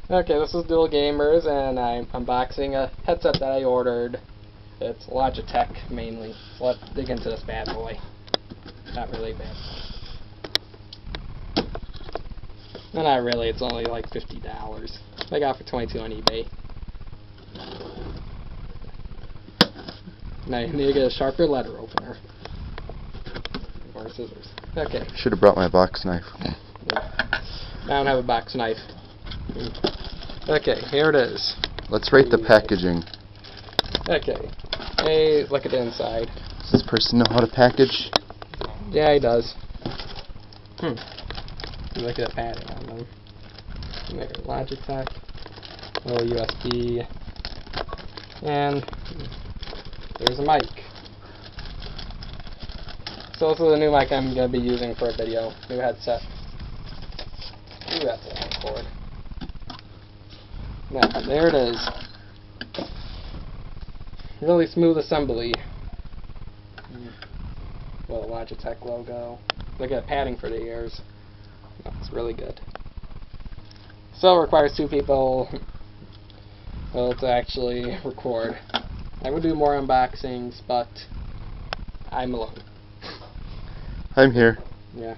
Okay, this is Dual Gamers, and I'm unboxing a headset that I ordered. It's Logitech, mainly. So let's dig into this bad boy. Not really bad. No, not really, it's only like $50. I got it for $22 on eBay. Now you need to get a sharper letter opener. Or scissors. Okay. Should have brought my box knife. I don't have a box knife. Okay, here it is. Let's rate the packaging. Okay. Hey, look at the inside. Does this person know how to package? Yeah, he does. Look at the padding on them. There, Logitech. Little USB. And there's a mic. So this is a new mic I'm going to be using for a video. New headset. Ooh, that's a long cord. Now, there it is. Really smooth assembly. Little Logitech logo. Look at the padding for the ears. That's really good. So it requires two people to actually record. I would do more unboxings, but I'm alone. I'm here. Yeah.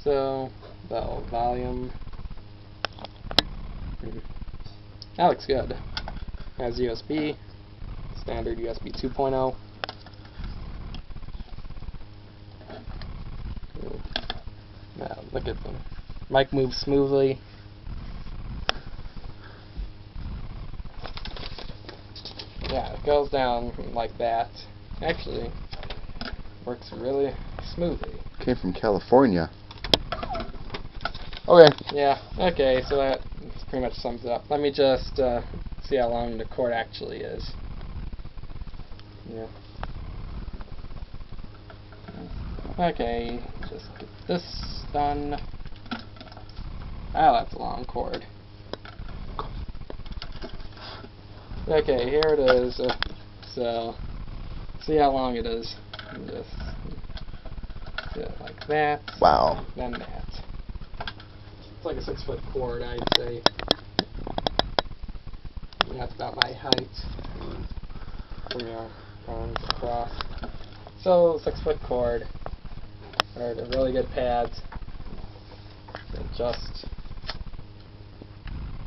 So, the volume. That looks good. Has USB, standard USB 2.0. Now, look at the mic moves smoothly. Yeah, it goes down like that. Actually, works really smoothly. Came from California. Okay. Yeah, okay, so that pretty much sums it up. Let me just see how long the cord actually is. Yeah. Okay, just get this done. Oh, that's a long cord. Okay, here it is. So, see how long it is. Just do it like that. Wow. Then that. It's like a 6-foot cord, I'd say. And that's about my height. From your arms across. So, 6-foot cord. Or the really good pads. And just.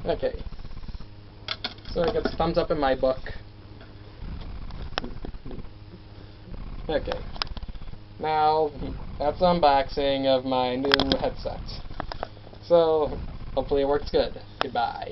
Okay. So it gets thumbs up in my book. Okay. Now, that's the unboxing of my new headset. So, hopefully it works good. Goodbye.